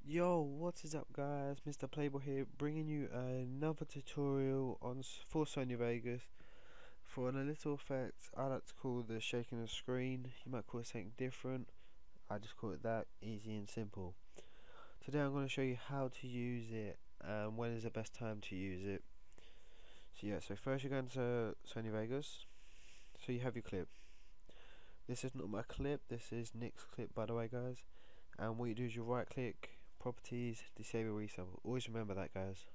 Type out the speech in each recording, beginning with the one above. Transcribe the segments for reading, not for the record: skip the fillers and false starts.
Yo, what is up guys, MrPLaiiB0Yx here, bringing you another tutorial on for Sony Vegas for a little effect I like to call the shaking the screen. You might call it something different, I just call it that, easy and simple. Today I'm going to show you how to use it and when is the best time to use it. So first you're going to Sony Vegas, so you have your clip. This is not my clip, this is Nick's clip by the way guys, and what you do is you right click, properties, disable resample. Always remember that guys.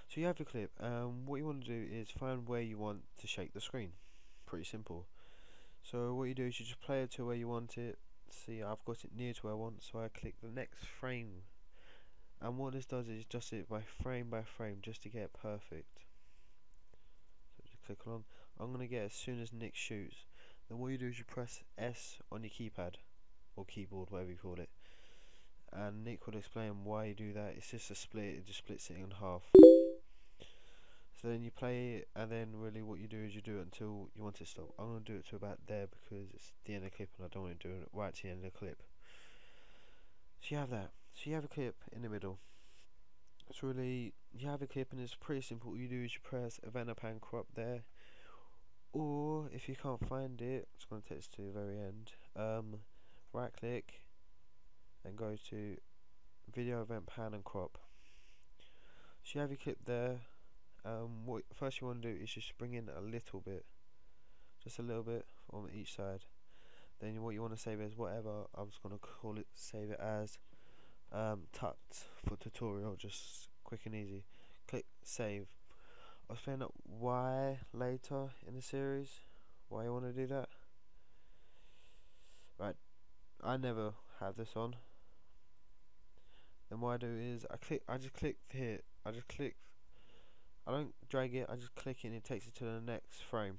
So you have your clip, what you want to do is find where you want to shake the screen. Pretty simple. So what you do is you just play it to where you want it. See, I've got it near to where I want, so I click the next frame. And what this does is adjust it by frame just to get it perfect. So just click along. I'm going to get as soon as Nick shoots. Then what you do is you press S on your keypad, or keyboard, whatever you call it. And Nick will explain why you do that. It's just a split, it just splits it in half. So then you play it, and then really what you do is you do it until you want it to stop. I'm going to do it to about there because it's the end of the clip and I don't want to do it right to the end of the clip. So you have that. So you have a clip in the middle. It's really, you have a clip and it's pretty simple. What you do is you press event up and crop there. Or if you can't find it, it's going to take us to the very end. Right click and go to video event pan and crop. So you have your clip there. What first you want to do is just bring in a little bit, just a little bit on each side. Then what you want to save as whatever, I'm just going to call it, save it as tut for tutorial, just quick and easy. Click save. I'll explain out why later in the series, why you want to do that. Right, I never have this on. Then what I do is I just click here, I don't drag it, I just click it and it takes it to the next frame.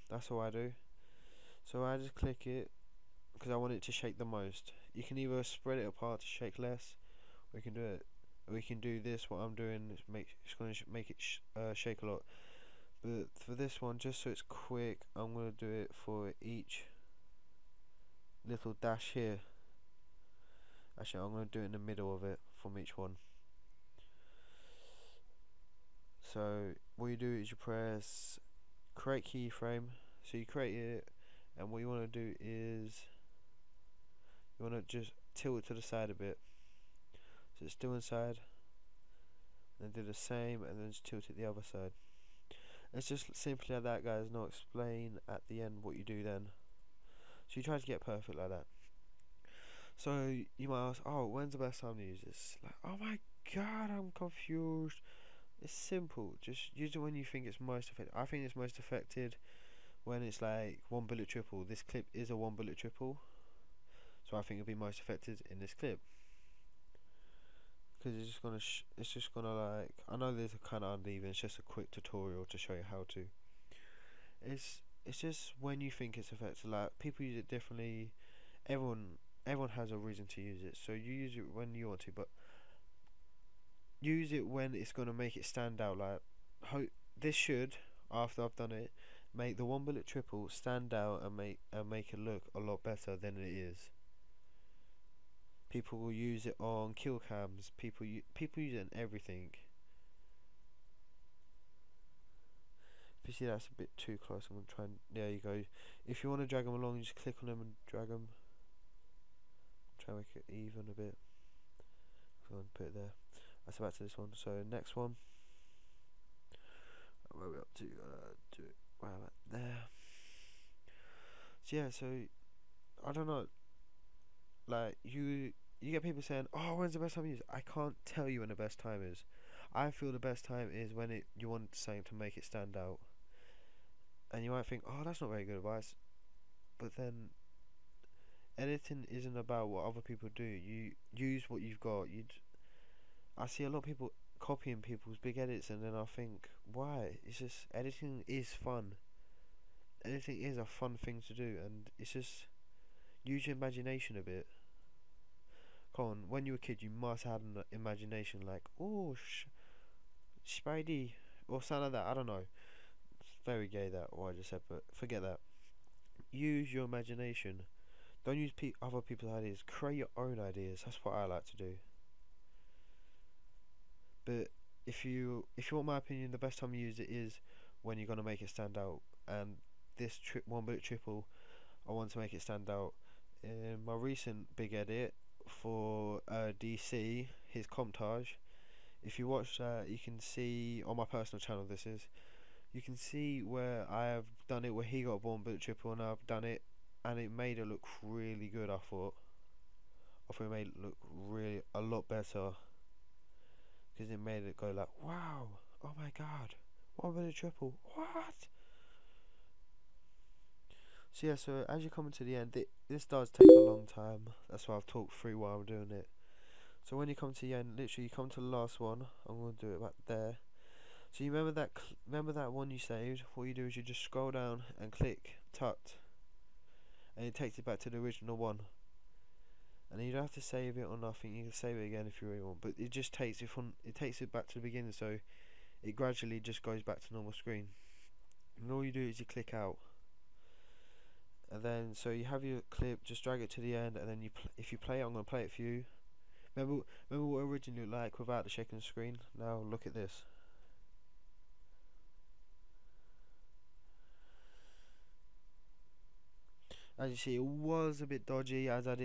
That's all I do. So I just click it because I want it to shake the most. You can either spread it apart to shake less, or you can do it. Or we can do this. What I'm doing is it's going to make it shake a lot. But for this one, just so it's quick, I'm going to do it for each little dash here. Actually, I'm going to do it in the middle of it from each one. So what you do is you press create keyframe. So you create it, and what you want to do is you want to just tilt it to the side a bit, so it's still inside. Then do the same, and then just tilt it the other side. It's just simply like that, guys. Not explain at the end what you do then. So you try to get perfect like that. So you might ask, oh, when's the best time to use this? Like, oh my god, I'm confused. It's simple. Just use it when you think it's most effective. I think it's most effective when it's like one bullet triple. This clip is a one bullet triple, so I think it'll be most effective in this clip. Because it's just gonna like, I know there's a kind of uneven. It's just a quick tutorial to show you how to. It's just when you think it's effective. Like people use it differently. Everyone has a reason to use it. So you use it when you want to, but use it when it's gonna make it stand out. Like this should, after I've done it, make the one bullet triple stand out and make it look a lot better than it is. People will use it on kill cams. People use it in everything. If you see that's a bit too close, I'm gonna try and, there you go. If you want to drag them along, you just click on them and drag them. Try and make it even a bit. Go on, put it there. That's back to this one. So next one. Where are we up to? Do it right about there. So yeah, so I don't know. Like you get people saying, "Oh, when's the best time to use it?" I can't tell you when the best time is. I feel the best time is when you want something to make it stand out. And you might think, "Oh, that's not very good advice," but then editing isn't about what other people do. You use what you've got. I see a lot of people copying people's big edits, and then I think, why? It's just editing is fun. Editing is a fun thing to do, and it's just use your imagination a bit. Come on, when you were a kid, you must have an imagination, like, oh, Spidey, or something like that. I don't know. It's very gay that what I just said, but forget that. Use your imagination. Don't use other people's ideas. Create your own ideas. That's what I like to do. But if you want my opinion, the best time to use it is when you're gonna make it stand out. And this one bullet triple, I want to make it stand out. In my recent big edit for DC, his comptage. If you watch that, you can see on my personal channel. You can see where I have done it where he got a one bullet triple and I've done it, and it made it look really good. I thought it made it look really a lot better because it made it go like, wow, oh my god, one bullet triple, what? So yeah, so as you're coming to the end, this does take a long time. That's why I've talked through while I'm doing it. So when you come to the end, literally you come to the last one. I'm gonna do it back there. So you remember that one you saved? What you do is you just scroll down and click tut, and it takes it back to the original one. And you don't have to save it or nothing. You can save it again if you really want, but it just takes it back to the beginning, so it gradually just goes back to normal screen. And all you do is you click out, and then so you have your clip. Just drag it to the end, and then if you play it, I'm gonna play it for you. Remember what it originally looked like without the shaking screen. Now look at this. As you see, it was a bit dodgy, as I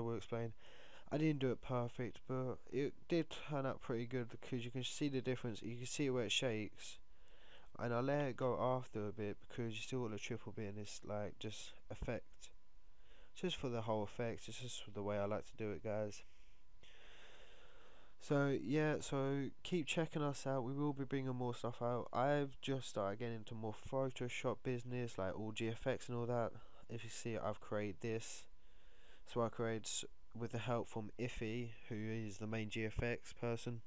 will explain. I didn't do it perfect, but it did turn out pretty good because you can see the difference. You can see where it shakes, and I let it go after a bit because you still got the triple bit in this like just effect, just for the whole effect. It's just the way I like to do it, guys. So yeah, so keep checking us out. We will be bringing more stuff out. I've just started getting into more Photoshop business, like all GFX and all that. If you see, I've created this. So I created with the help from Iffy, who is the main GFX person.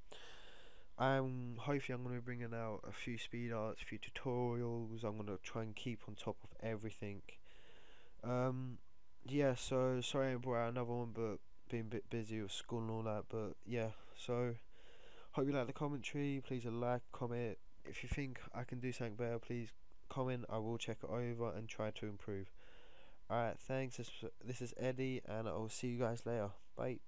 Hopefully I'm going to be bringing out a few speed arts, a few tutorials. I'm going to try and keep on top of everything. Yeah, so sorry I brought out another one, but being a bit busy with school and all that. But yeah, so hope you like the commentary. Please like, comment. If you think I can do something better, please comment. I will check it over and try to improve. Alright, thanks. This is Eddie, and I'll see you guys later. Bye.